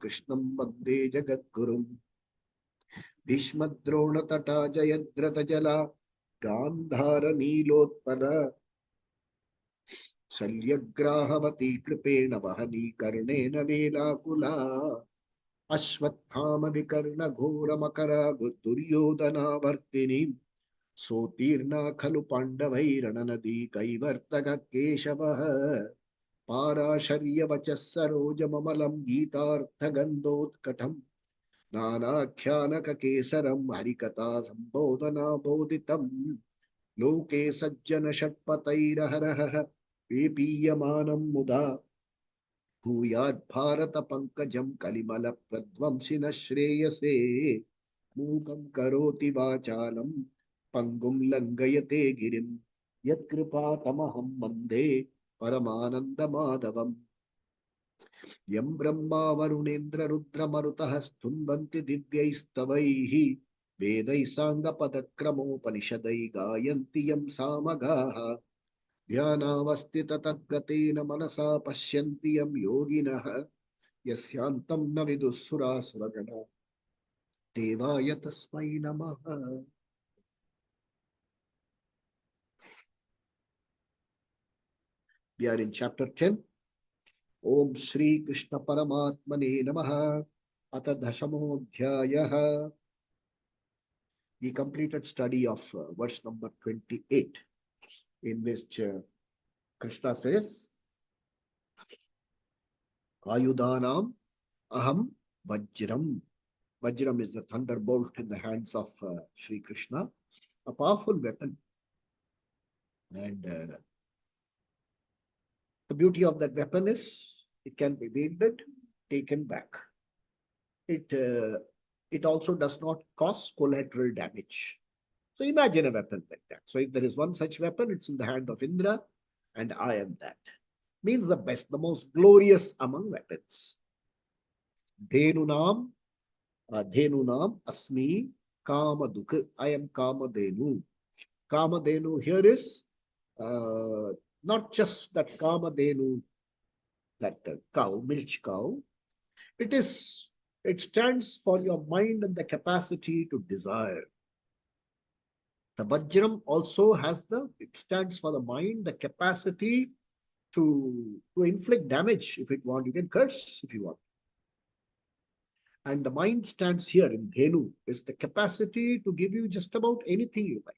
Krishnam Vande Jagadgurum. Bhishmadrona Jayadratha Jala Gandhara Nilotpada Shalyagrahavati Kripena Vahani Karnena Velakula Ashwathama Vikarna Ghora Makara Duryodhana Vartini Sotirna Khalu Pandavairananadi Kaivartaga Keshavaha Parasharya Vachassaroja Mamalam Gitartha Gandhotkatam Nanakyanaka Kesaram Harikata Sambodhana Bodhitam Loke Sajjana Shatpatairaharaha Vipiyamanam Muda Bhuyad Bharata Pankajam Kalimala Pradvamsina Shreyase Mukam Karoti Vachalam Pangum Langayate Girim Yatkripa Tamaham Mande Paramananda Madhavam Yam Brahma Varunendra Rudra Marutah Stunvanti Divyaistavaihi Vedai Sanga Padakramo Panishadai Gayanti Yam Samagaha Dhyanavastita Tadgatena Manasa Pashyanti Yam Yoginaha Yasyantam Navidusura Suragana Devaya Tasmai Namaha. We are in chapter 10. Om Shri Krishna Paramatmane Namaha. Ata Dashamodhyayaha. We completed study of verse number 28, in which Krishna says, Ayudanam Aham Vajram. Vajram is the thunderbolt in the hands of Sri Krishna, a powerful weapon. And the beauty of that weapon is it can be wielded, taken back. It also does not cause collateral damage. So imagine a weapon like that. So if there is one such weapon, it's in the hand of Indra, and I am that. Means the best, the most glorious among weapons. Dhenunam Asmi Kamaduk. I am Kamadenu. Kamadenu here is not just that Kamadenu, that cow, milch cow. It stands for your mind and the capacity to desire. The Vajram also it stands for the mind, the capacity to inflict damage if it wants. You can curse if you want. And the mind stands here in Dhenu, is the capacity to give you just about anything you like,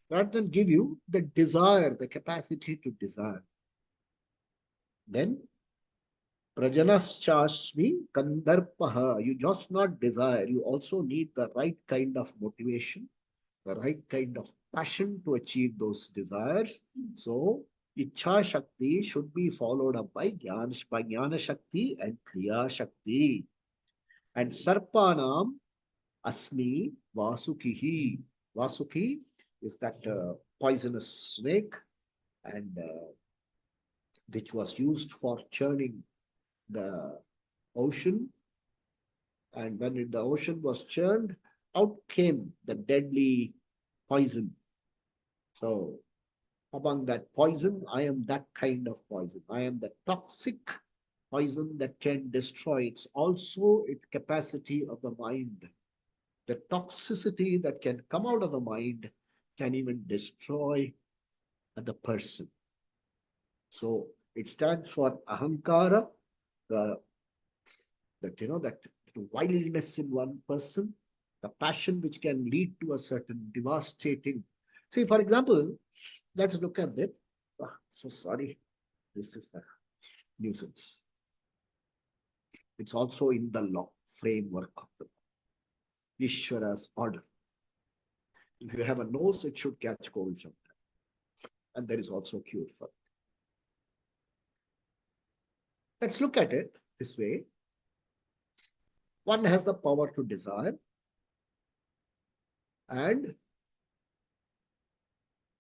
rather than give you the desire, the capacity to desire. Then, Prajanashchasmi Kandarpaha, you just not desire, you also need the right kind of motivation, the right kind of passion to achieve those desires. So, Ichha Shakti should be followed up by Jnana Shakti and Kriya Shakti. And Sarpanam Asmi Vasukihi. Vasuki is that poisonous snake, and which was used for churning the ocean. And when the ocean was churned, out came the deadly poison. So among that poison, I am that kind of poison. I am the toxic poison that can destroy. It's also its capacity of the mind. The toxicity that can come out of the mind can even destroy the person. So it stands for ahankara, that wildness in one person, the passion which can lead to a certain devastating. See, for example, let's look at that. So sorry, this is a nuisance. It's also in the law framework of the law. Ishvara's order. If you have a nose, it should catch cold sometime. And there is also a cure for it. Let's look at it this way. One has the power to desire, and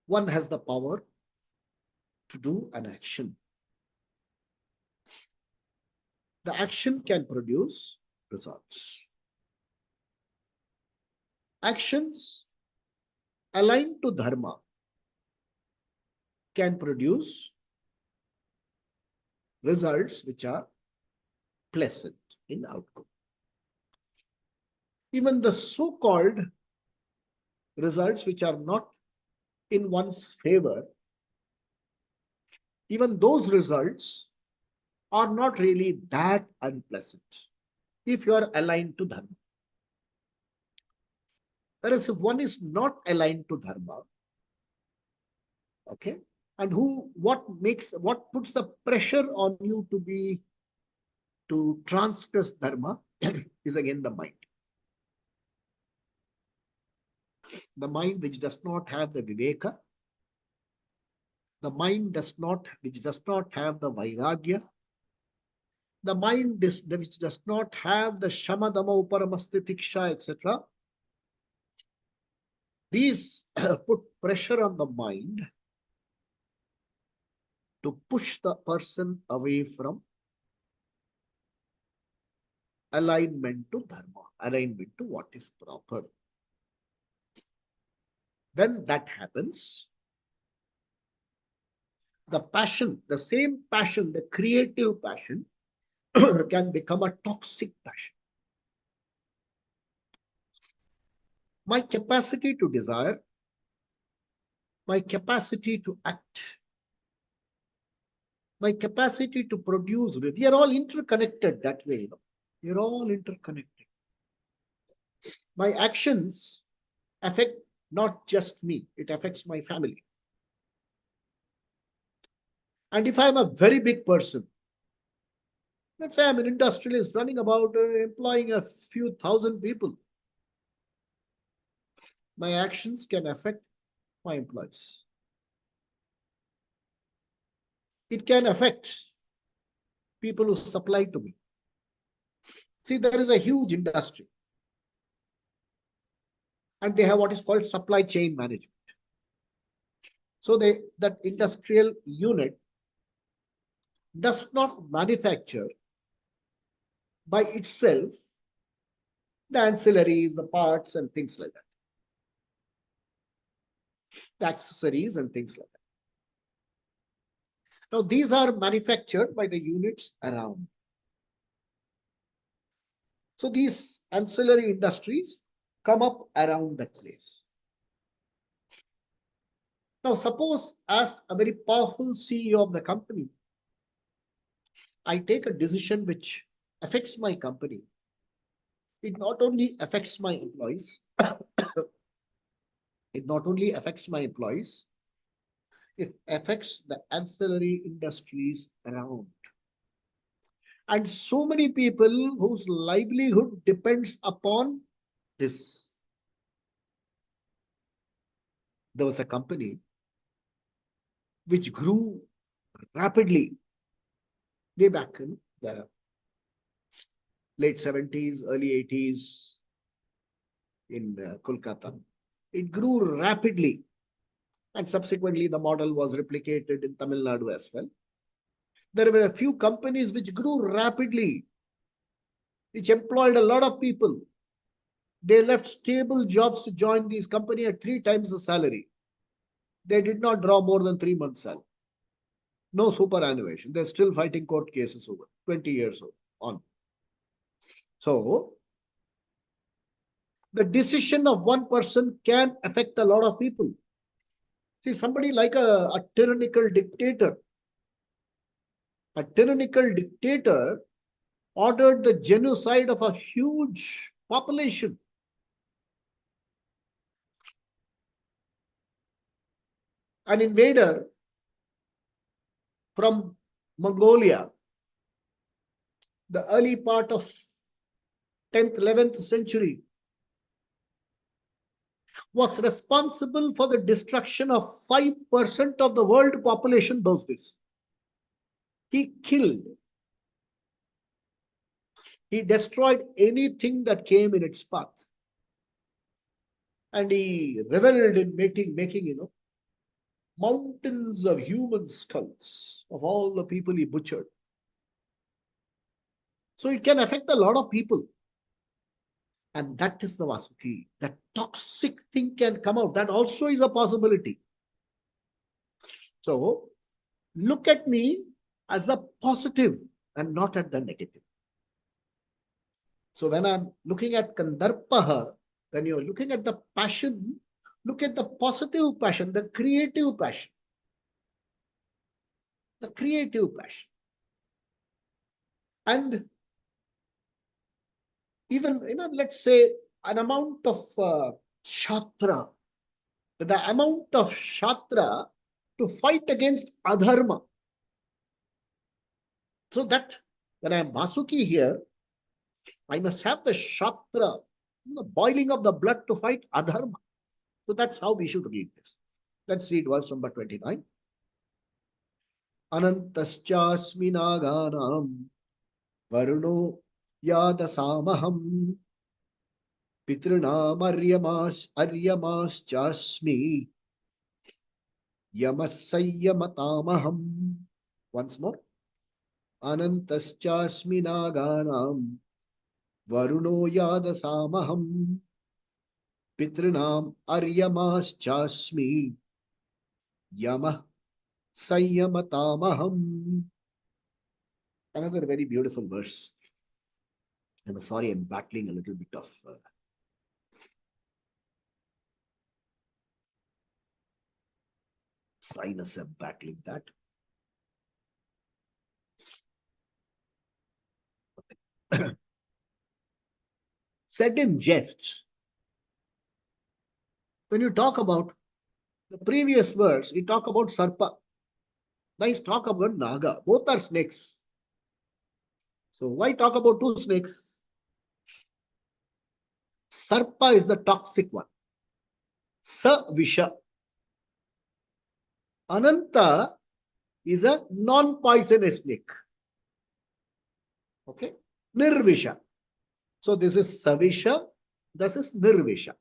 one has the power to do an action. The action can produce results. Actions aligned to dharma can produce results which are pleasant in outcome. Even the so-called results which are not in one's favor, even those results are not really that unpleasant if you are aligned to dharma. Whereas if one is not aligned to dharma, okay, and what puts the pressure on you to transgress dharma is again the mind. The mind which does not have the viveka, the mind which does not have the vairagya, the mind which does not have the shamadama uparamastitiksha, etc. These put pressure on the mind to push the person away from alignment to dharma, alignment to what is proper. When that happens, the passion, the same passion, the creative passion, can become a toxic passion. My capacity to desire, my capacity to act, my capacity to produce, we are all interconnected that way. We are all interconnected. My actions affect not just me, it affects my family. And if I'm a very big person, let's say I'm an industrialist running about employing a few thousand people, my actions can affect my employees. It can affect people who supply to me. See, there is a huge industry, and they have what is called supply chain management. So that industrial unit does not manufacture by itself the ancillaries, the parts, and things like that, the accessories and things like that. Now, these are manufactured by the units around. So these ancillary industries come up around that place. Now, suppose as a very powerful CEO of the company, I take a decision which affects my company. It not only affects my employees, it not only affects my employees, it affects the ancillary industries around. And so many people whose livelihood depends upon this. There was a company which grew rapidly way back in the late 70s, early 80s in Kolkata. It grew rapidly, and subsequently the model was replicated in Tamil Nadu as well. There were a few companies which grew rapidly, which employed a lot of people. They left stable jobs to join these companies at 3 times the salary. They did not draw more than 3 months' salary. No superannuation. They're still fighting court cases over 20 years on. So, the decision of one person can affect a lot of people. See, somebody like a tyrannical dictator. A tyrannical dictator ordered the genocide of a huge population. An invader from Mongolia, the early part of 10th, 11th century, was responsible for the destruction of 5% of the world population those days. He killed, he destroyed anything that came in its path. And he reveled in making mountains of human skulls of all the people he butchered. So it can affect a lot of people. And that is the Vasuki. That toxic thing can come out. That also is a possibility. So look at me as the positive and not at the negative. So when I'm looking at Kandarpaha, when you're looking at the passion, look at the positive passion, the creative passion. The creative passion. And even, let's say an amount of shatra, the amount of shatra to fight against adharma. So that when I am Vasuki here, I must have the shatra, the boiling of the blood to fight adharma. So that's how we should read this. Let's read verse number 29. Anantaschasmi naganam varuno yadasamaham pitrinam aryamaschasmi yamasayyamatamaham. Once more. Anantaschasmi naganam varuno yadasamaham pitrinam aryamaschasmi yamah sayyamatamaham. Another very beautiful verse. I'm sorry, I'm battling a little bit of sinus. I'm battling that. Said in jest. When you talk about the previous verse, you talk about Sarpa. Now you talk about Naga. Both are snakes. So why talk about two snakes? Sarpa is the toxic one. Savisha. Ananta is a non-poisonous snake. Okay? Nirvisha. So this is Savisha. This is Nirvisha.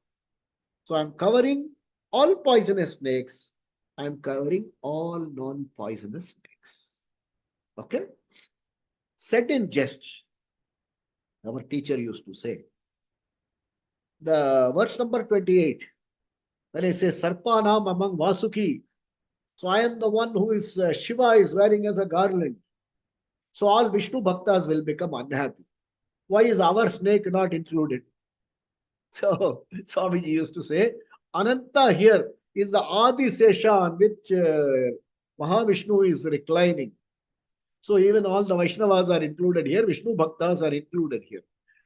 So I'm covering all poisonous snakes. I'm covering all non-poisonous snakes. Okay? Said in jest. Our teacher used to say. The verse number 28. When I say Sarpanam among Vasuki. So I am the one who is Shiva is wearing as a garland. So all Vishnu Bhaktas will become unhappy. Why is our snake not included? So Swamiji used to say, Ananta here is the Adi Sesha on which Mahavishnu is reclining. So even all the Vaishnavas are included here, Vishnu Bhaktas are included here.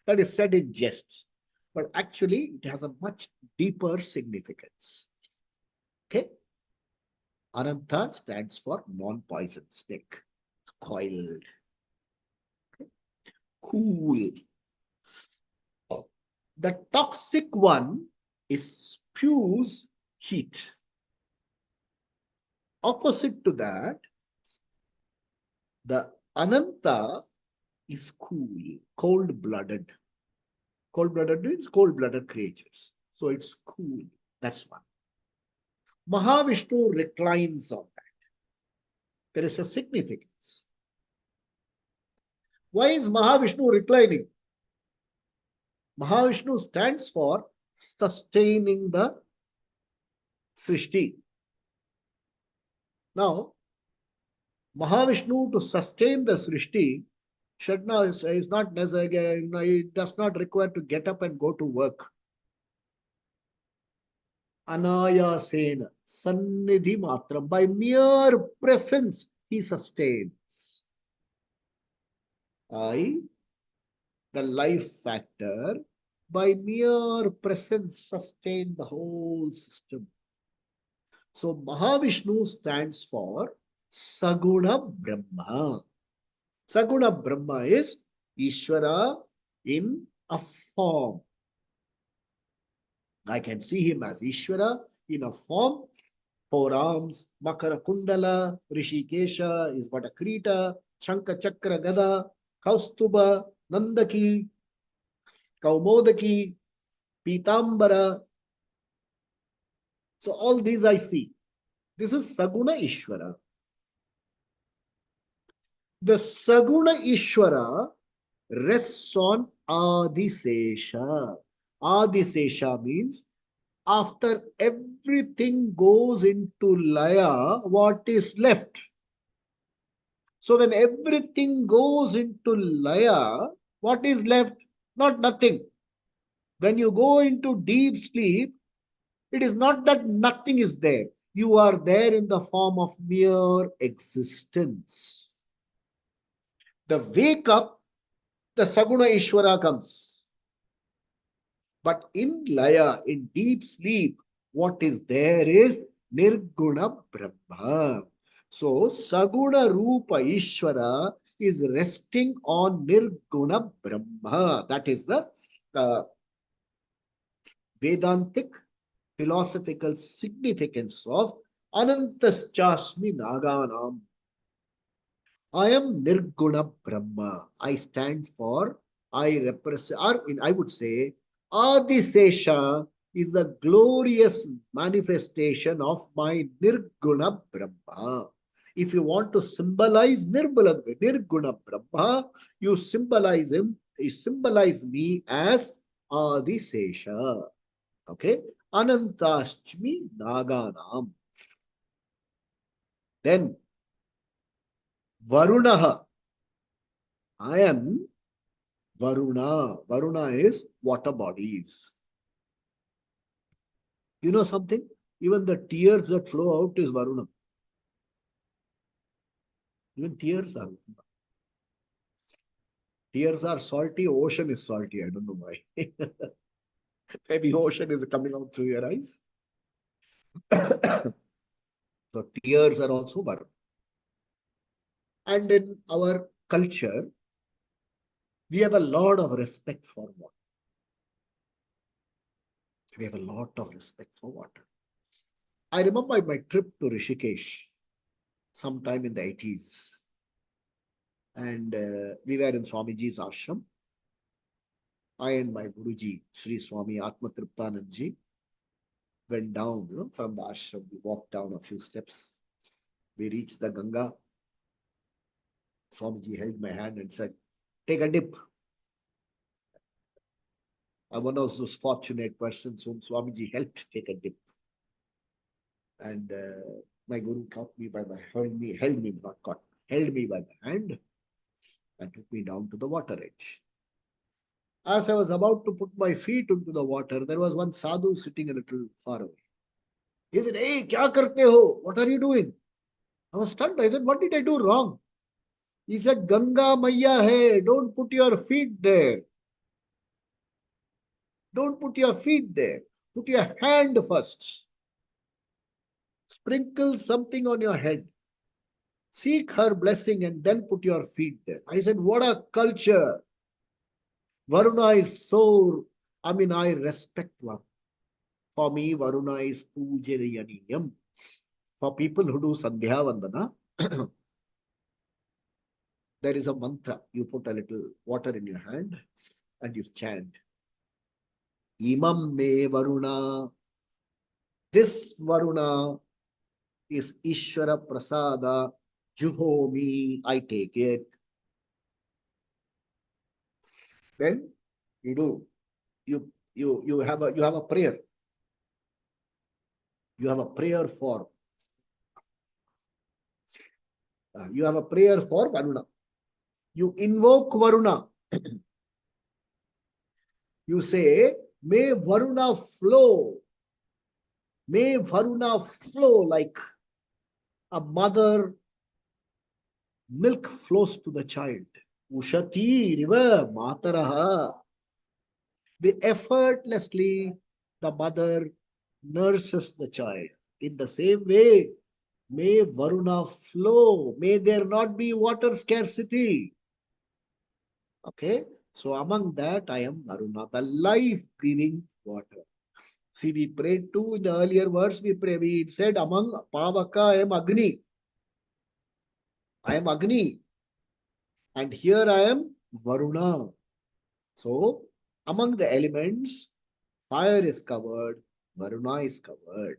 That is said in jest. But actually, it has a much deeper significance. Okay? Ananta stands for non-poison snake. Coiled. Okay? Cool. The toxic one is spews heat. Opposite to that, the Ananta is cool, cold-blooded. Cold-blooded means cold-blooded creatures. So it's cool. That's one. Mahavishnu reclines on that. There is a significance. Why is Mahavishnu reclining? Mahavishnu stands for sustaining the Srishti. Now, Mahavishnu to sustain the Srishti is not necessary, it does not require to get up and go to work. Anayasena, Sannidhi Matram, by mere presence, he sustains. The life factor, by mere presence, sustain the whole system. So Mahavishnu stands for Saguna Brahma. Saguna Brahma is Ishvara in a form. I can see him as Ishvara in a form. 4 arms, Makara Kundala, Rishikesha is Vatakrita, Shanka Chakra Gada, Kaustuba, Nandaki, Kaumodaki, Pitambara. So all these I see. This is Saguna Ishvara. The Saguna Ishvara rests on Adisesha. Adisesha means after everything goes into Laya, what is left? So when everything goes into Laya, what is left? not nothing. When you go into deep sleep, it is not that nothing is there. You are there in the form of mere existence. The wake up, the Saguna Ishvara comes. But in Laya, in deep sleep, what is there is Nirguna Brahma. So Saguna Rupa Ishvara is resting on Nirguna Brahma. That is the uh, Vedantic philosophical significance of Anantaschasmi Naganam. I am Nirguna Brahma. I stand for, I represent, or in, I would say, Adisesha is the glorious manifestation of my Nirguna Brahma. If you want to symbolize Nirguna Brahma, you symbolize him, you symbolize me as Adisesha. Okay? Anantaschmi Naganam. Then Varunaha. I am Varuna. Varuna is water bodies. You know something? Even the tears that flow out is Varuna. Even tears are. Tears are salty. Ocean is salty. I don't know why. Maybe ocean is coming out through your eyes. So tears are also Varuna. And in our culture, we have a lot of respect for water. We have a lot of respect for water. I remember my trip to Rishikesh sometime in the 80s. And we were in Swamiji's ashram. I and my Guruji, Sri Swami Atma Triptanandji, went down from the ashram. We walked down a few steps. We reached the Ganga. Swamiji held my hand and said, "Take a dip." I'm one of those fortunate persons whom Swamiji helped take a dip. And my Guru caught me by the held me, not caught, held me by the hand and took me down to the water edge. As I was about to put my feet into the water, there was one sadhu sitting a little far away. He said, "Hey, kya karte ho? What are you doing?" I was stunned. I said, "What did I do wrong?" He said, "Ganga Maiya hai. Don't put your feet there. Don't put your feet there. Put your hand first. Sprinkle something on your head. Seek her blessing and then put your feet there." I said, "What a culture." Varuna is so, I respect Varuna. For me, Varuna is Pujaniyaniyam. For people who do Sandhya Vandana, there is a mantra. You put a little water in your hand and you chant. Imam me Varuna. This Varuna is Ishvara Prasada. Juhomi. I take it. Then you do. You have a prayer. You have a prayer for Varuna. You invoke Varuna. You say, may Varuna flow. May Varuna flow like a mother milk flows to the child. Ushati riva mataraha. Effortlessly, the mother nurses the child. In the same way, may Varuna flow. May there not be water scarcity. Okay. So among that, I am Varuna, the life-giving water. See, we prayed too in the earlier verse, we said among Pavaka, I am Agni. I am Agni. And here I am Varuna. So, among the elements, fire is covered, Varuna is covered.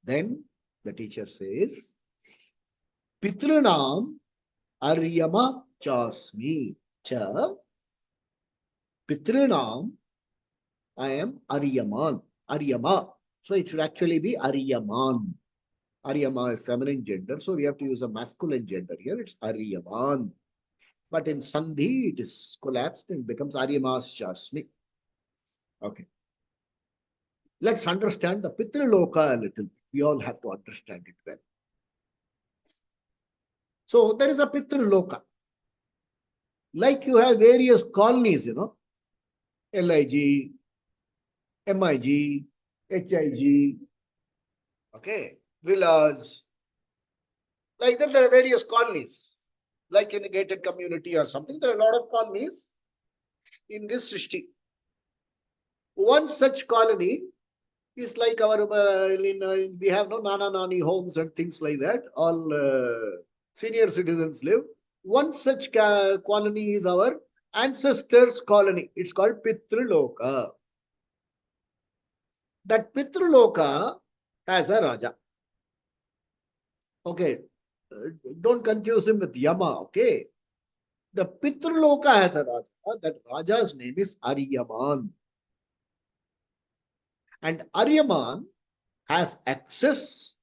Then the teacher says, Pitranam Aryama Chasmi. Cha Pitranam, I am Aryaman. Aryama. So it should actually be Aryaman. Aryama is feminine gender, so we have to use a masculine gender here. It's Aryaman. But in Sandhi, it is collapsed and becomes Aryamas Chasmi. Okay. Let's understand the Pitraloka a little bit. We all have to understand it well. So there is a Pitraloka. Like you have various colonies, LIG, MIG, HIG, okay, villas. Like that, there are various colonies. Like in a gated community or something, there are a lot of colonies in this Srishti. One such colony is like our, we have no Nana Nani homes and things like that. All senior citizens live. One such colony is our ancestors' colony. It's called Pitraloka. That Pitraloka has a Raja. Okay. Don't confuse him with Yama. Okay. The Pitraloka has a Raja. That Raja's name is Aryaman. And Aryaman has access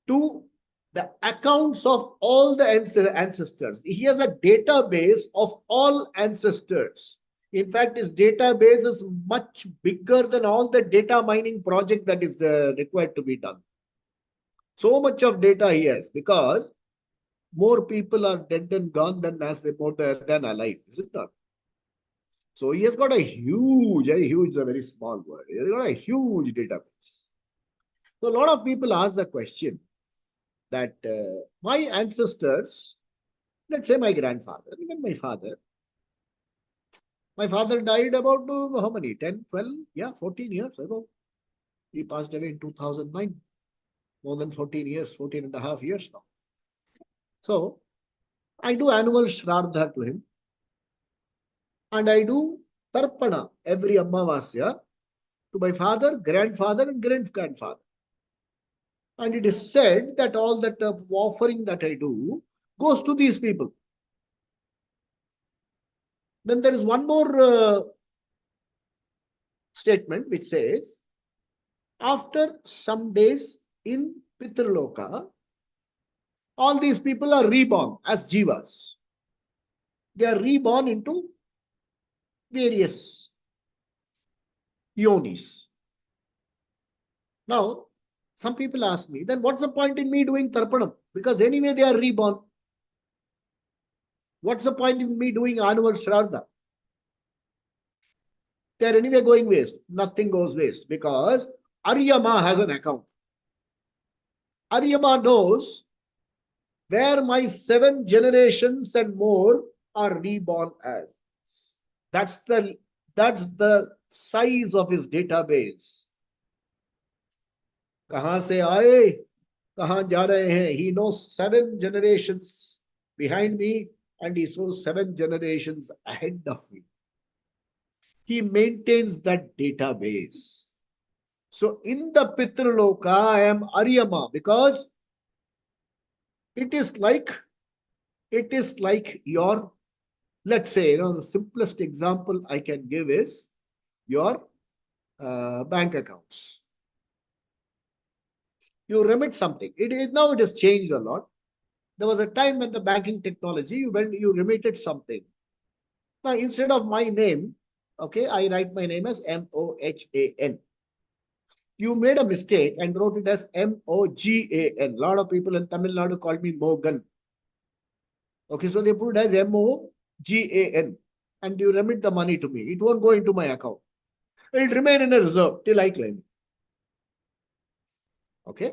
to the accounts of all the ancestors. He has a database of all ancestors. In fact, his database is much bigger than all the data mining project that is required to be done. So much of data he has because more people are dead and gone than than alive, is it not? So he has got a huge is a very small word. He has got a huge database. So a lot of people ask the question that my ancestors, let's say my grandfather, even my father died about how many, 10, 12, yeah, 14 years ago. He passed away in 2009, more than 14 years, 14 and a half years now. So I do annual Shraddha to him and I do Tarpana every Ammavasya to my father, grandfather and great-grandfather. And it is said that all that offering that I do goes to these people. Then there is one more statement which says, after some days in Pitraloka, all these people are reborn as jivas. They are reborn into various yonis. Now, some people ask me, then what's the point in me doing Tarpanam? Because anyway they are reborn. What's the point in me doing annual Shraddha? They are anyway going waste. Nothing goes waste because Aryama has an account. Aryama knows where my 7 generations and more are reborn as. That's the size of his database. कहां से आए, कहां जा रहे हैं? He knows 7 generations behind me and he knows 7 generations ahead of me. He maintains that database. So in the Pitraloka, I am Aryama because it is like your, let's say, the simplest example I can give is your bank accounts. You remit something. Now it has changed a lot. There was a time when the banking technology, when you remitted something. Now, instead of my name, okay, I write my name as Mohan. You made a mistake and wrote it as Mogan. A lot of people in Tamil Nadu called me Mogan. Okay, so they put it as Mogan and you remit the money to me. It won't go into my account. It will remain in a reserve till I claim it. Okay.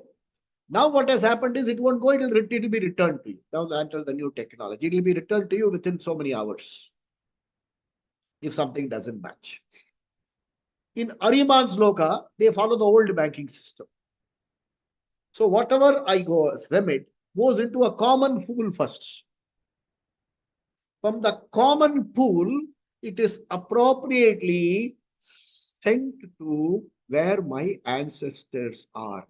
Now what has happened is it won't go, it will be returned to you. Now after the new technology, it will be returned to you within so many hours if something doesn't match. In Ariman's Loka, they follow the old banking system. So whatever I go as remit goes into a common pool first. From the common pool, it is appropriately sent to where my ancestors are.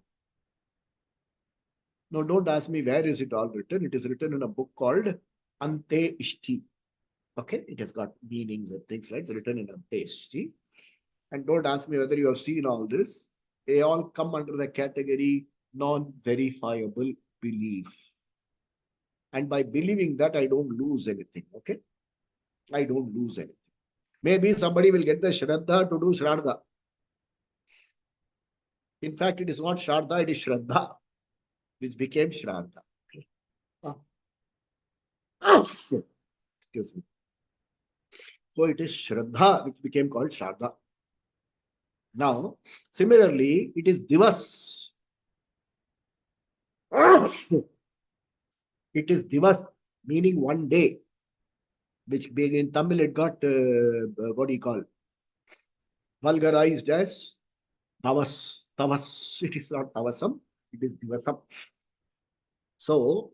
Now, don't ask me where is it all written. It is written in a book called Ante Ishti. Okay, it has got meanings and things like that. It's written in Ante Ishti. And don't ask me whether you have seen all this. They all come under the category non-verifiable belief. And by believing that, I don't lose anything. Okay? I don't lose anything. Maybe somebody will get the Shraddha to do Shraddha. In fact, it is not Shraddha, it is Shraddha, which became Shraddha. Okay. Excuse me. So it is Shraddha which became called Shraddha. Now, similarly, it is Divas. It is Divas, meaning one day, which being in Tamil, it got, what do you call, vulgarized as Tavas. Tavas. It is not Tavasam, it is Divasam. So,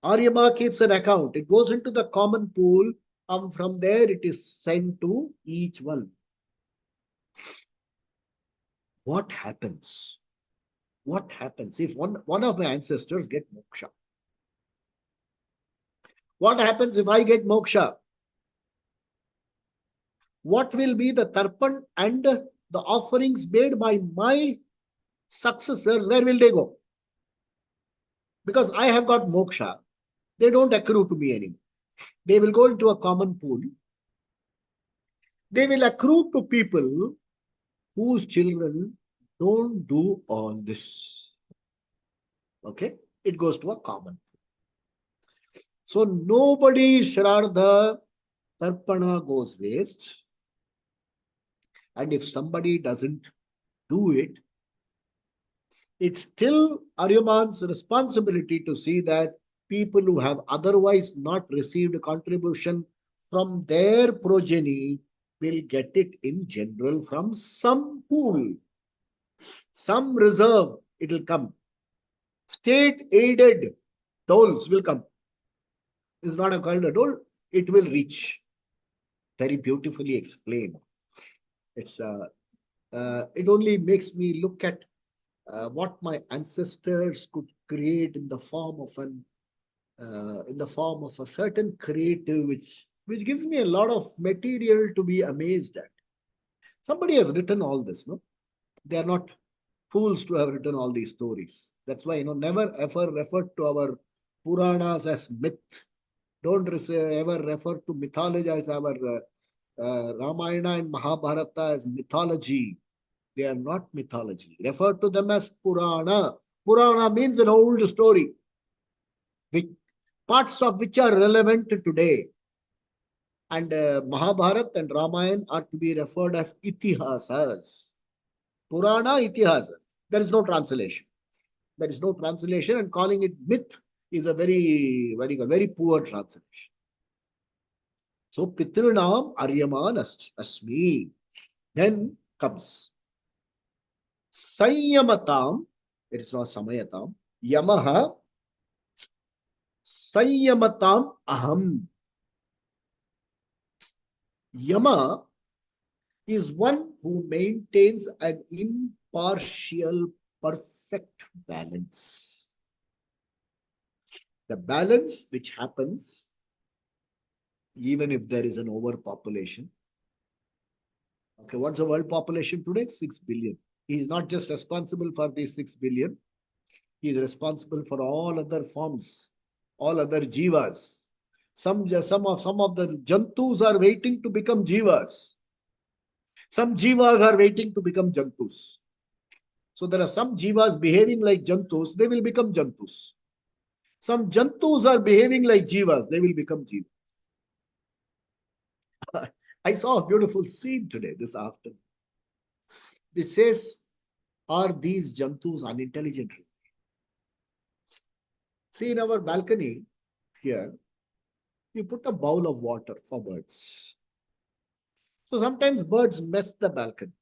Aryama keeps an account. It goes into the common pool, and from there it is sent to each one. What happens? What happens if one of my ancestors get moksha? What happens if I get moksha? What will be the tarpan and the offerings made by my successors? Where will they go? Because I have got moksha, they don't accrue to me anymore. They will go into a common pool. They will accrue to people whose children don't do all this. Okay? It goes to a common pool. So nobody Shraddha Tarpana goes waste. And if somebody doesn't do it, it's still Aryaman's responsibility to see that people who have otherwise not received a contribution from their progeny will get it in general from some pool, some reserve. It will come. State aided doles will come. It's not a kind of dole, it will reach. Very beautifully explained. It only makes me look at what my ancestors could create in the form of a certain creative, which gives me a lot of material to be amazed at. Somebody has written all this, no? They are not fools to have written all these stories. That's why, never ever refer to our Puranas as myth. Don't ever refer to mythology as our Ramayana and Mahabharata as mythology. They are not mythology. Refer to them as Purana. Purana means an old story, which parts of which are relevant today. And Mahabharata and Ramayana are to be referred as itihasas. Purana, itihasa. There is no translation. There is no translation, and calling it myth is a very poor translation. So, Pitrinam Aryaman Asmi. Then comes Sanyamatam. It is not Samayatam. Yamaha Sanyamatam Aham. Yama is one who maintains an impartial, perfect balance. The balance which happens even if there is an overpopulation. Okay, what's the world population today? 6 billion. He is not just responsible for these 6 billion. He is responsible for all other forms, all other jivas. Some of the jantus are waiting to become jivas. Some jivas are waiting to become jantus. So there are some jivas behaving like jantus, they will become jantus. Some jantus are behaving like jivas, they will become jivas. I saw a beautiful scene today, this afternoon. It says, are these jantus unintelligent? See, in our balcony here, we put a bowl of water for birds. So sometimes birds mess the balcony.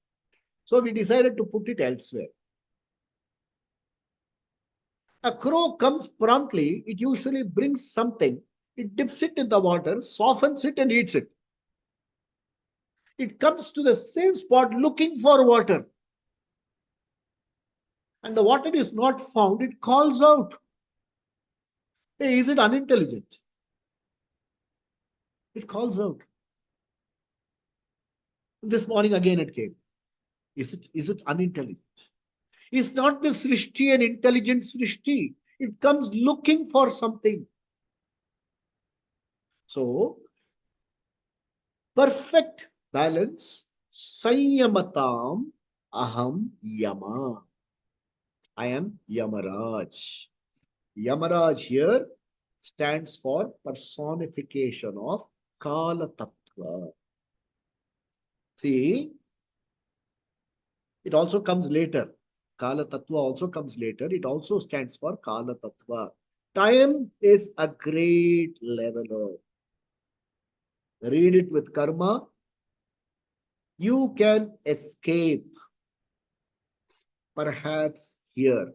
So we decided to put it elsewhere. A crow comes promptly, it usually brings something, it dips it in the water, softens it and eats it. It comes to the same spot looking for water. And the water is not found, it calls out. Hey, is it unintelligent? It calls out. This morning again it came. Is it unintelligent? Is not this Srishti an intelligent Srishti? It comes looking for something. So, perfect balance, Sanyamatam Aham Yama. I am Yamaraj. Yamaraj here stands for personification of Kala Tattva. See, it also comes later. Kala Tattva also comes later. It also stands for Kala Tattva. Time is a great leveler. Read it with karma. You can escape, perhaps here,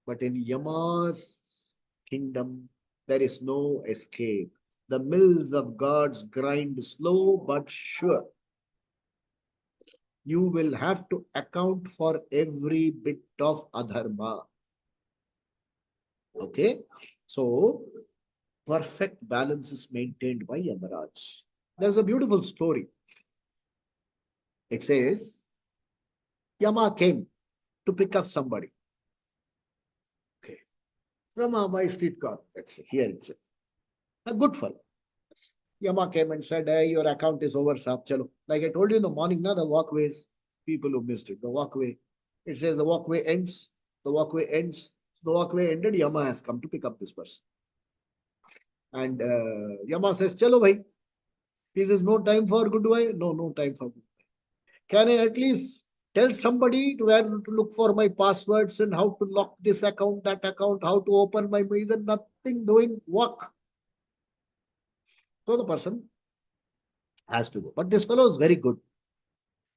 but in Yama's kingdom, there is no escape. The mills of gods grind slow but sure. You will have to account for every bit of adharma. Okay? So, perfect balance is maintained by Yamaraj. There's a beautiful story. It says, Yama came to pick up somebody. Okay. From my street car, let's say, here itself. A good fellow. Yama came and said, hey, your account is over, sir. Chalo. Like I told you in the morning, now the walkways, people who missed it, the walkway. It says the walkway ends, the walkway ends. The walkway ended, Yama has come to pick up this person. And Yama says, Chalo bhai. He says, no time for goodbye. No, no time for goodbye. Can I at least tell somebody to where to look for my passwords and how to lock this account, that account, how to open my mail, and nothing doing work. So the person has to go. But this fellow is very good.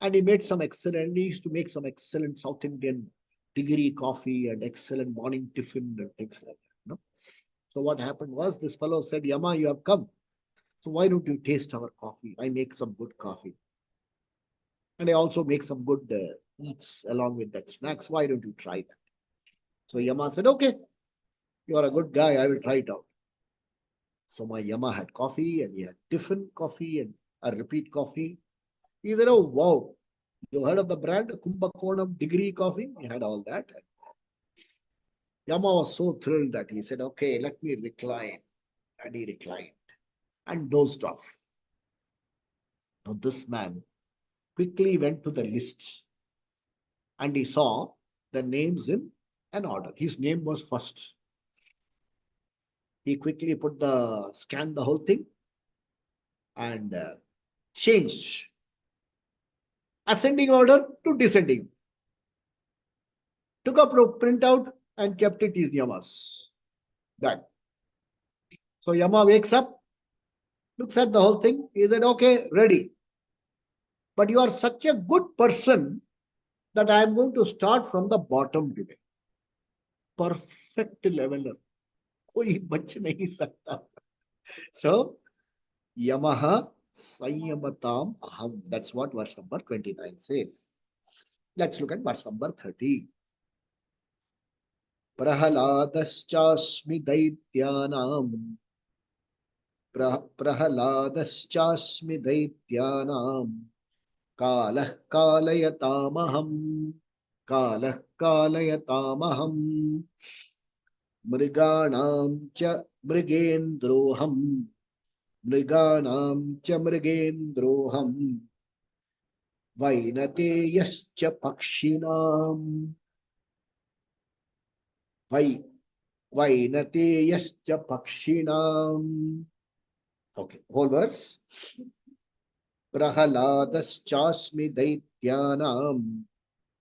And he made some excellent, he used to make some excellent South Indian degree coffee and excellent morning tiffin and things like that. No? So what happened was this fellow said, Yama, you have come. So why don't you taste our coffee? I make some good coffee. And I also make some good eats along with that snacks. Why don't you try that? So Yama said, okay, you are a good guy. I will try it out. So my Yama had coffee and he had tiffin coffee and a repeat coffee. He said, oh, wow. You heard of the brand Kumbakonam degree coffee? He had all that. Yama was so thrilled that he said, okay, let me recline. And he reclined and dozed off. Now this man quickly went to the list and he saw the names in an order. His name was first. He quickly scanned the whole thing and changed ascending order to descending. Took a printout and kept it in Yama's bag. So Yama wakes up, looks at the whole thing. He said, okay, ready. But you are such a good person that I am going to start from the bottom today. Perfect leveler. कोई बच नहीं सकता. So, Yamaha Sanyamatam Aham. That's what verse number 29 says. Let's look at verse number 30. Prahaladaschasmi daityanam. Prahaladaschasmi daityanam. Kalah kalayatamaham. Kalah kalayatamaham. Mriganam cha mrigendroham. Mriganam cha mrigendroham. Vainateyascha pakshinam. Vainateyascha pakshinam. Okay, whole verse. Prahaladaschasmi daityanam.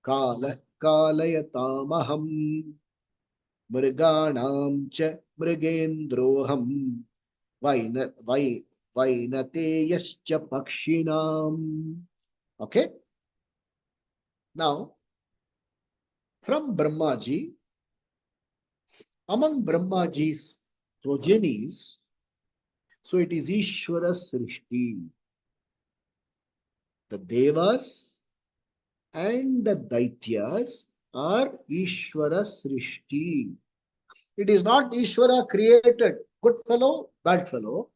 Kalah kalayatamaham. Mriganam cha mrigendroham. Vainateyascha pakshinam. Okay. Now, from Brahmaji, among Brahmaji's progenies, so it is Ishvara Srishti. The Devas and the Daityas are Ishvara Srishti. It is not Ishvara created, good fellow, bad fellow,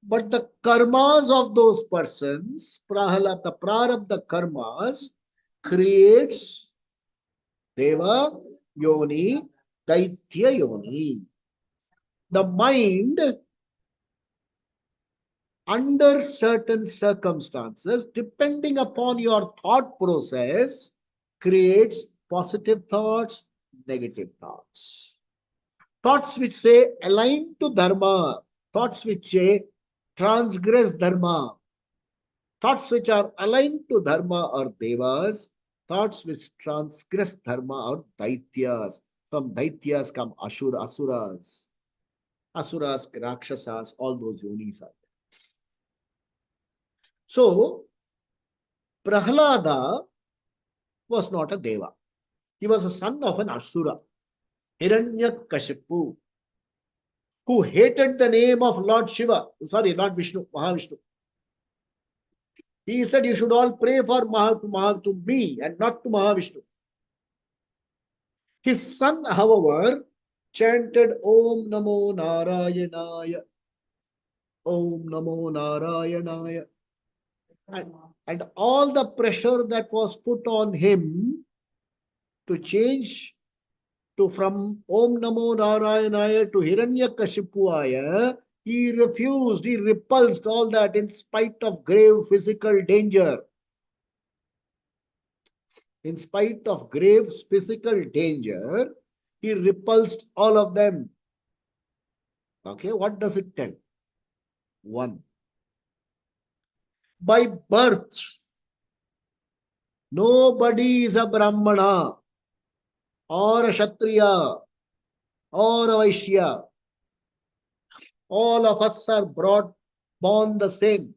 but the karmas of those persons, the prarabdha karmas, creates Deva Yoni, Daitya Yoni. The mind under certain circumstances, depending upon your thought process, creates positive thoughts, negative thoughts. Thoughts which say align to dharma, thoughts which say transgress dharma, thoughts which are aligned to dharma or devas, thoughts which transgress dharma or daityas. From daityas come asuras, rakshasas, all those yonis are. So, Prahlada was not a deva. He was a son of an asura, Hiranyakashipu, who hated the name of Lord Shiva, Lord Vishnu, Mahavishnu. He said, you should all pray for to me and not to Mahavishnu. His son, however, chanted Om Namo Narayanaya, Om Namo Narayanaya. And all the pressure that was put on him to change from Om Namo Narayanaya to Hiranyakashipuaya, he refused, he repulsed all that in spite of grave physical danger. In spite of grave physical danger, he repulsed all of them. Okay, what does it tell? One, by birth, nobody is a Brahmana or a Kshatriya or a Vaishya. All of us are born the same.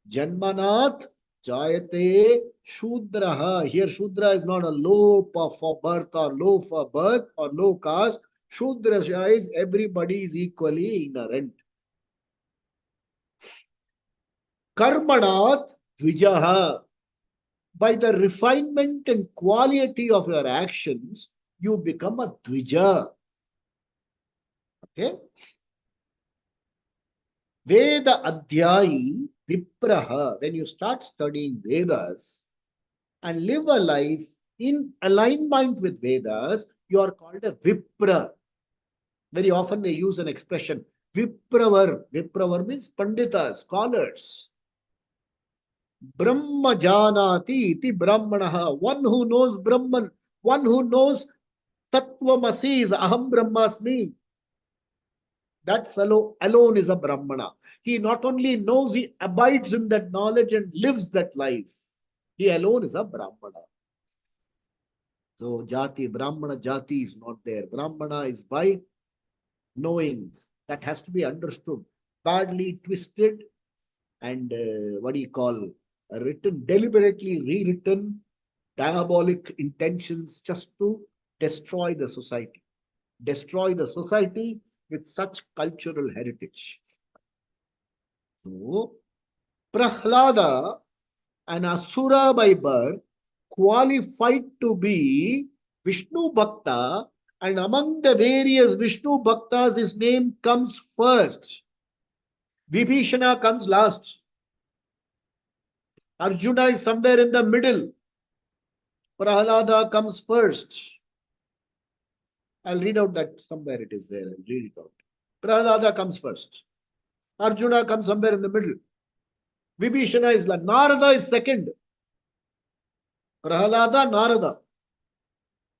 Janmanath Jayate Shudraha. Here Shudra is not a low for birth or low for birth or low caste. Shudra is everybody is equally ignorant. Karmanath Dvijaha. By the refinement and quality of your actions, you become a Dvija. Okay? Veda Adhyayi Vipraha. When you start studying Vedas and live a life in alignment with Vedas, you are called a Vipra. Very often they use an expression, Vipravar. Vipravar means Pandita, scholars. Brahma Janati iti Brahmanaha. One who knows Brahman, one who knows Tattvamasi is Aham Brahmasmi. That fellow alone is a Brahmana. He not only knows, he abides in that knowledge and lives that life. He alone is a Brahmana. So Jati, Brahmana Jati is not there. Brahmana is by knowing. That has to be understood. Badly twisted and written, deliberately rewritten, diabolic intentions just to destroy the society. Destroy the society with such cultural heritage. So, Prahlada, an Asura by birth, qualified to be Vishnu Bhakta, and among the various Vishnu Bhaktas, his name comes first. Vibhishana comes last. Arjuna is somewhere in the middle. Prahlada comes first. I'll read out that somewhere it is there. I'll read it out. Prahlada comes first. Arjuna comes somewhere in the middle. Vibhishana is last. Narada is second. Prahlada, Narada.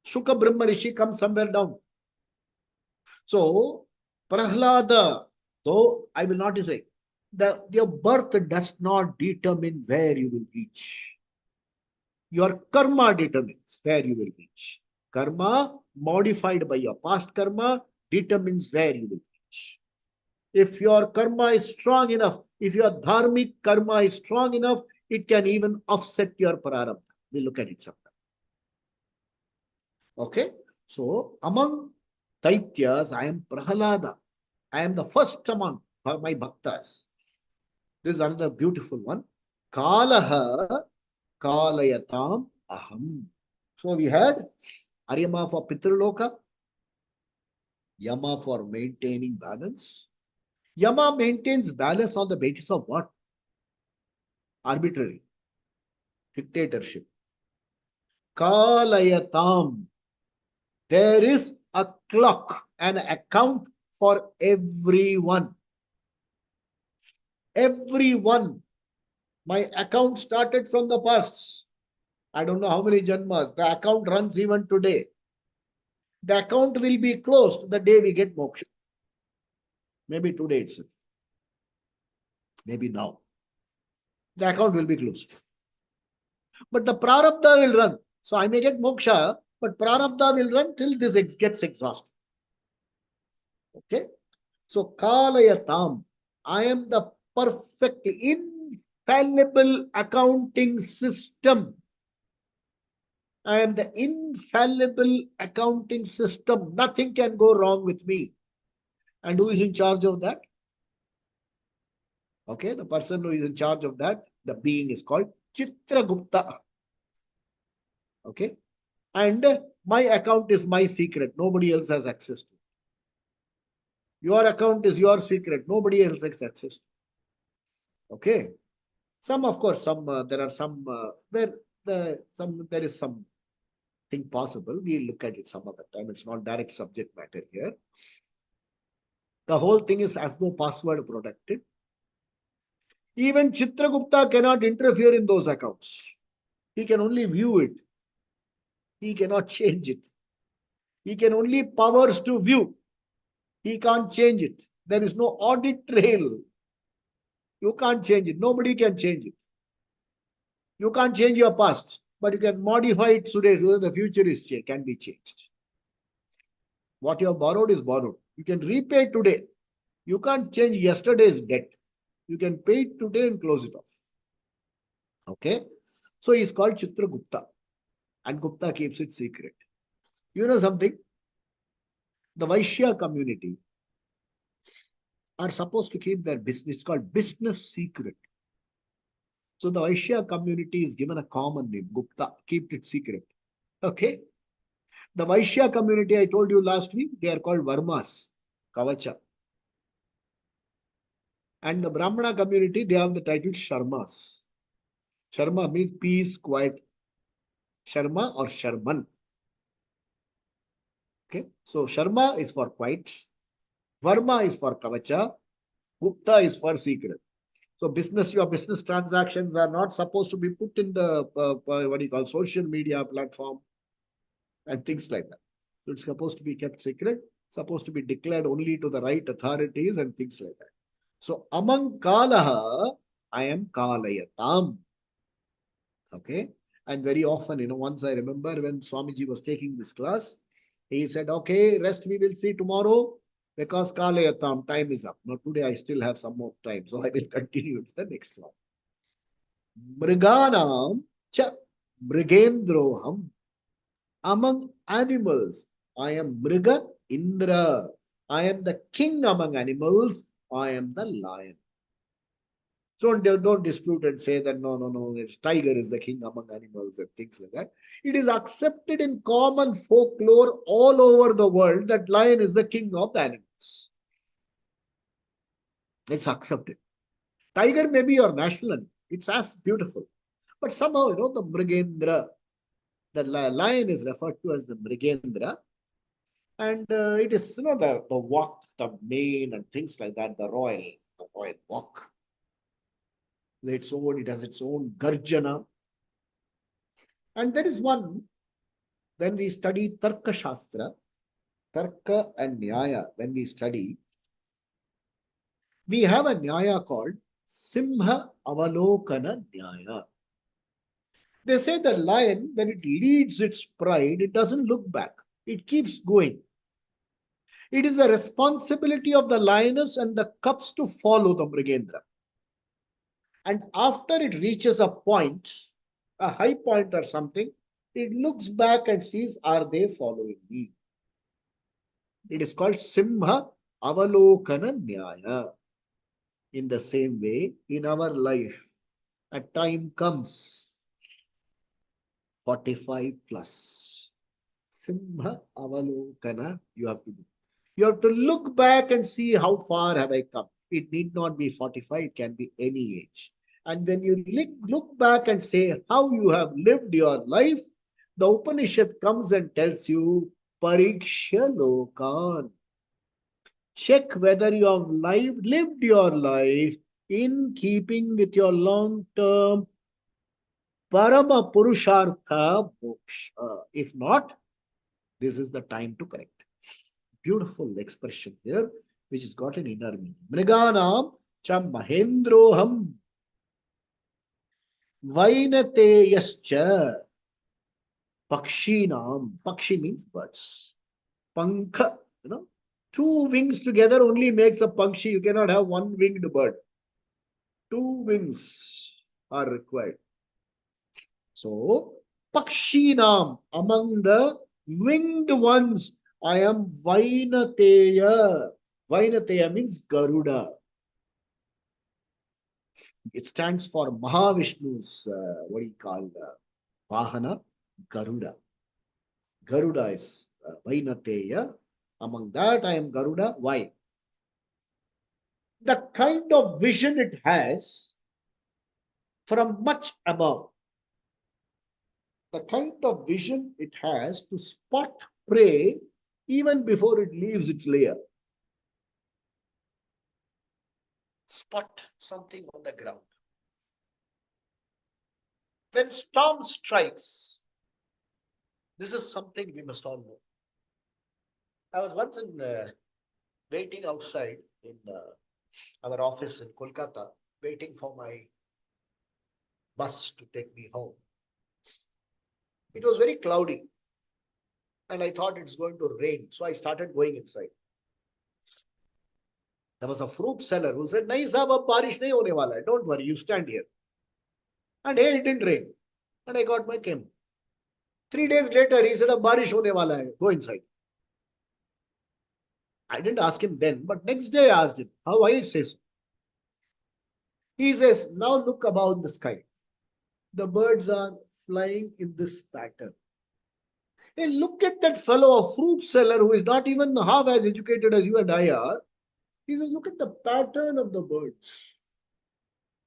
Shuka Brahma Rishi comes somewhere down. So, Prahlada, though I will not say, your birth does not determine where you will reach. Your karma determines where you will reach. Karma, modified by your past karma, determines where you will reach. If your karma is strong enough, if your dharmic karma is strong enough, it can even offset your prarabdha. We'll look at it sometime. Okay? So, among Daityas, I am Prahlada. I am the first among my bhaktas. This is another beautiful one. Kalaha Kalayatam Aham. So we had Aryama for Pitraloka, Yama for maintaining balance. Yama maintains balance on the basis of what? Arbitrary. Dictatorship. Kalayatam. There is a clock, an account for everyone. Everyone, my account started from the past. I don't know how many janmas. The account runs even today. The account will be closed the day we get moksha. Maybe today itself. Maybe now. The account will be closed. But the prarabdha will run. So I may get moksha, but prarabdha will run till this gets exhausted. Okay? So kalayatam. I am the perfect, infallible accounting system. I am the infallible accounting system. Nothing can go wrong with me. And who is in charge of that? Okay, the person who is in charge of that, the being is called Chitragupta. Okay, and my account is my secret. Nobody else has access to it. Your account is your secret. Nobody else has access to it. Okay. Some, of course, there are some where there is some thing possible. We'll look at it some other time. It's not direct subject matter here. The whole thing is as though password protected. Even Chitragupta cannot interfere in those accounts. He can only view it. He cannot change it. He can only powers to view. He can't change it. There is no audit trail. You can't change it. Nobody can change it. You can't change your past, but you can modify it today so that the future can be changed. What you have borrowed is borrowed. You can repay today. You can't change yesterday's debt. You can pay it today and close it off. Okay? So he's called Chitragupta. And Gupta keeps it secret. You know something? The Vaishya community are supposed to keep their business. It's called business secret. So the Vaishya community is given a common name, Gupta. Keep it secret. Okay? The Vaishya community, I told you last week, they are called Varmas, Kavacha. And the Brahmana community, they have the title Sharmas. Sharma means peace, quiet. Sharma or Sharman. Okay? So Sharma is for quiet. Varma is for Kavacha. Gupta is for secret. So your business transactions are not supposed to be put in the what do you call social media platform and things like that. So it's supposed to be kept secret, supposed to be declared only to the right authorities and things like that. So among Kalaha, I am Kalayatam. Okay. And very often, once I remember when Swamiji was taking this class, he said, okay, rest we will see tomorrow because Kalayatam, time is up. Now today I still have some more time, so I will continue with the next one. Mriganam cha Mrigendroham. Among animals, I am Mriga Indra. I am the king among animals. I am the lion. So don't dispute and say that no, tiger is the king among animals and things like that. It is accepted in common folklore all over the world that lion is the king of the animals. It's accepted. Tiger may be your national animal. It's as beautiful. But somehow, the Mrigendra, the lion is referred to as the Mrigendra. And it is, the walk, the mane and things like that, the royal walk. It has its own Garjana. And there is one, when we study Tarka Shastra, Tarka and Nyaya, when we study, we have a Nyaya called Simha Avalokana Nyaya. They say the lion, when it leads its pride, it doesn't look back. It keeps going. It is the responsibility of the lioness and the cubs to follow the Mrigendra. And after it reaches a point, a high point or something, it looks back and sees, are they following me? It is called Simha Avalokana Nyaya. In the same way, in our life, a time comes, 45 plus. Simha Avalokana, you have to do. You have to look back and see how far have I come. It need not be 45, it can be any age. And when you look back and say how you have lived your life, the Upanishad comes and tells you, Pariksha Lokan. Check whether you have lived your life in keeping with your long-term Parama Purushartha Moksha. If not, this is the time to correct. Beautiful expression here, which has got an inner meaning. Mriganam cha Mahendroham Vainateyascha Pakshinam. Pakshi means birds. Pankha, two wings together only makes a Pakshi. You cannot have one winged bird. Two wings are required. So, Pakshinam, among the winged ones, I am Vainateya. Vainateya means Garuda. It stands for Mahavishnu's, what do you call, Vahana, Garuda. Garuda is Vainateya. Among that, I am Garuda. Why? The kind of vision it has from much above. The kind of vision it has to spot prey even before it leaves its lair. Spot something on the ground. When storm strikes, this is something we must all know. I was once waiting outside in our office in Kolkata, waiting for my bus to take me home. It was very cloudy and I thought it's going to rain. So I started going inside. There was a fruit seller who said, "Nahi sahab, ab barish nahi hone wala hai. Don't worry, you stand here." And here it didn't rain. And I got my came. 3 days later, he said, "Ab barish hone wala hai. Go inside." I didn't ask him then, but next day I asked him, "How why he says so?" He says, "Now look above the sky. The birds are flying in this pattern." Hey, look at that fellow, a fruit seller who is not even half as educated as you and I are. He says, "Look at the pattern of the birds.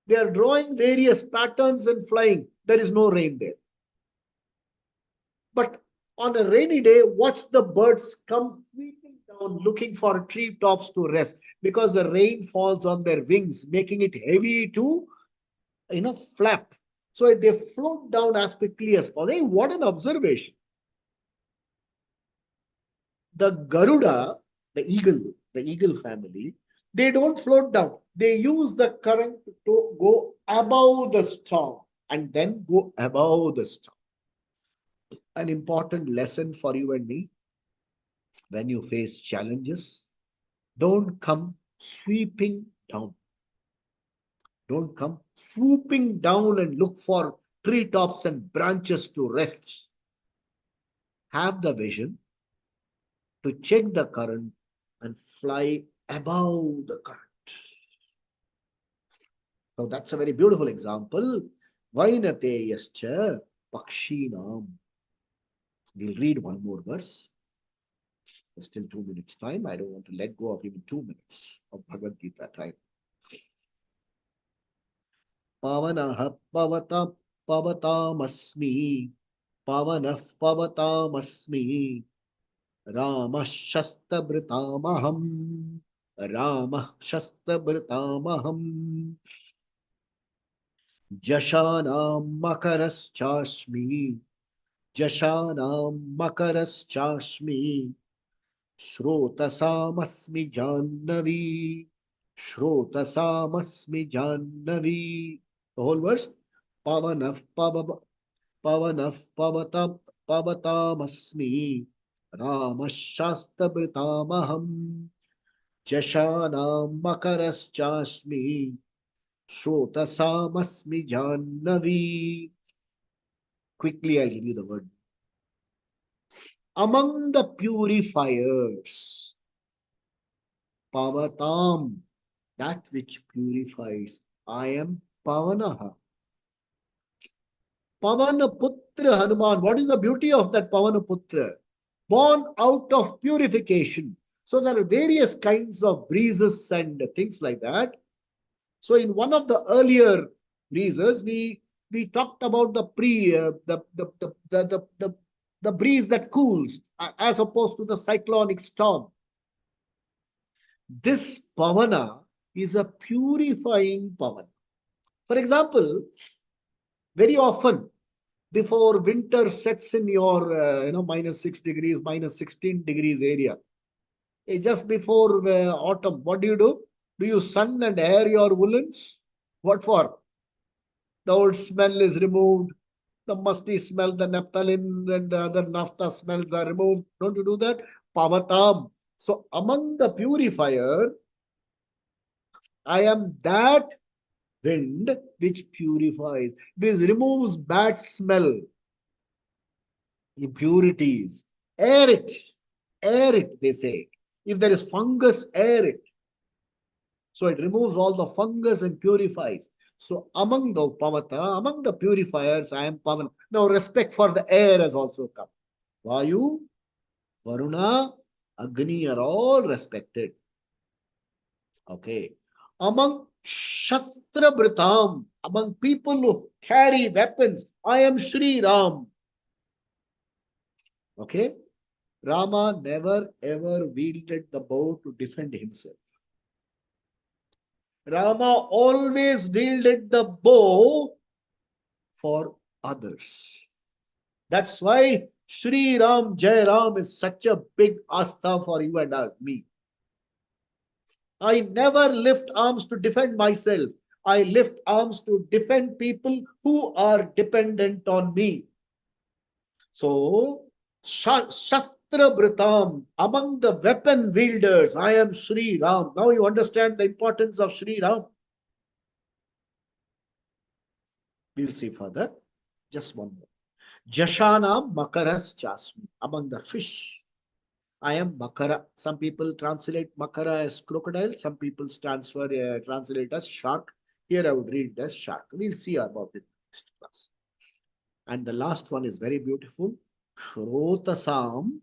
They are drawing various patterns and flying. There is no rain there. But on a rainy day, watch the birds come sweeping down looking for tree tops to rest because the rain falls on their wings, making it heavy to flap. So they float down as quickly as possible." Hey, what an observation. The Garuda, the eagle family, they don't float down. They use the current to go above the storm and then go above the storm. An important lesson for you and me: when you face challenges, don't come sweeping down. Don't come swooping down and look for treetops and branches to rest. Have the vision to check the current and fly above the current. So that's a very beautiful example. Vainateyascha Pakshinam. We'll read one more verse. There's still 2 minutes time. I don't want to let go of even 2 minutes of Bhagavad Gita time. Pavanaha pavatam asmi Ramah Shastabritamaham. Ramah Shastabritamaham. Jashanam Makaras Chashmi. Jashanam Makaras Chashmi. Shrotasamasmi Jannavi. Shrotasamasmi Jannavi. The whole verse. Pavanaf Pavatam Ramashastabritamaham. Jashanam Makaraschasmi. Shrotasamasmi Jannavi. Quickly, I'll give you the word. Among the purifiers, Pavatam, that which purifies, I am Pavanaha. Pavanaputra Hanuman. What is the beauty of that Pavanaputra? Born out of purification. So there are various kinds of breezes and things like that. So in one of the earlier breezes, we talked about the breeze that cools as opposed to the cyclonic storm. This Pavana is a purifying power. For example, very often before winter sets in your -6 degrees, -16 degrees area, just before autumn, what do? Do you sun and air your woolens? What for? The old smell is removed. The musty smell, the naphthalene and the other naphtha smells are removed. Don't you do that? Pavatam. So among the purifier, I am that wind which purifies. This removes bad smell, impurities. Air it. Air it, they say. If there is fungus, air it. So it removes all the fungus and purifies. So among the pavata, among the purifiers, I am pavan. Now respect for the air has also come. Vayu, Varuna, Agni are all respected. Okay. Among Shastra Britam, among people who carry weapons, I am Sri Ram. Okay. Rama never ever wielded the bow to defend himself. Rama always wielded the bow for others. That's why Sri Ram Jai Ram is such a big astha for you and me. I never lift arms to defend myself. I lift arms to defend people who are dependent on me. So, Shastra Britam, among the weapon wielders, I am Sri Ram. Now you understand the importance of Sri Ram. We'll see further. Just one more. Jashana Makaras Chasmi, among the fish. I am Makara. Some people translate Makara as crocodile. Some people translate as shark. Here I would read as shark. We'll see about it next class. And the last one is very beautiful. Shrotasam.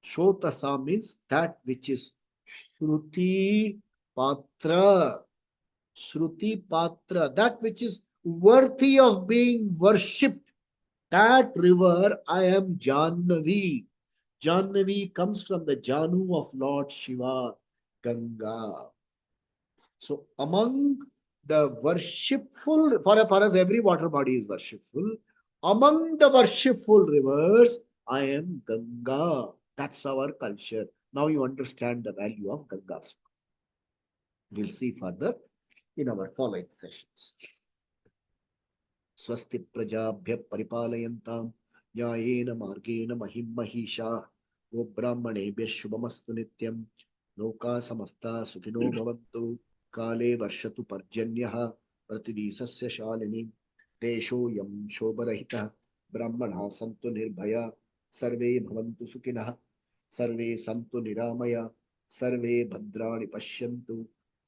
Shrotasam means that which is Shruti Patra. Shruti Patra. That which is worthy of being worshipped. That river, I am Jannavi. Jannavi comes from the Janu of Lord Shiva, Ganga. So among the worshipful, for us every water body is worshipful. Among the worshipful rivers, I am Ganga. That's our culture. Now you understand the value of Ganga. We'll see further in our following sessions. Swasti prajabhya paripalayantam न्यायेन मार्गेण महिं महिषा गो ब्राह्मणेभ्यः शुभमस्तु नित्यं लोकाः समस्ताः सुखिनो भवन्तु काले वर्षतु पर्जन्यः प्रतिदिसस्य शालिनी देशोऽयं शोभरहितः ब्राह्मणाः सन्तु निर्भयाः सर्वे भवन्तु सुखिनः सर्वे सन्तु निरामयाः सर्वे भद्राणि पश्यन्तु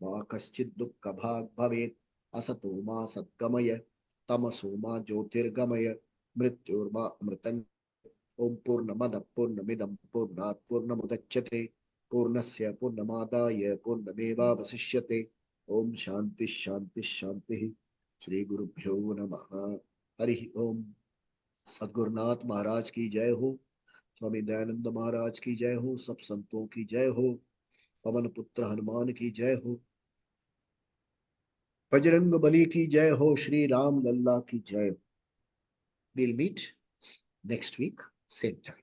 मा कश्चित् दुःखभाग् भवेत् असतो मा सद्गमय तमसो मा ज्योतिर्गमय मृत्युर्मा अमृतं ओम पूर्णमद पूर्णमिदं पूर्णात् पूर्णमुदच्यते पूर्णस्य पूर्णमादाय पूर्णमेवावशिष्यते ओम शांति शांति शांति श्री गुरुभ्यो नमः हरि ओम। सद्गुरुनाथ महाराज की जय हो, स्वामी दयानंद महाराज की जय हो, सब संतों की जय हो, पवन पुत्र हनुमान की जय हो, बजरंग बली की जय हो, श्री राम लल्ला की जय हो। We'll meet next week, same time.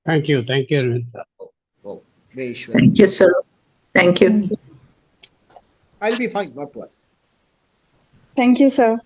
Thank you, Arvind sir. Thank you, sir. Thank you. I'll be fine, not worry. Thank you, sir.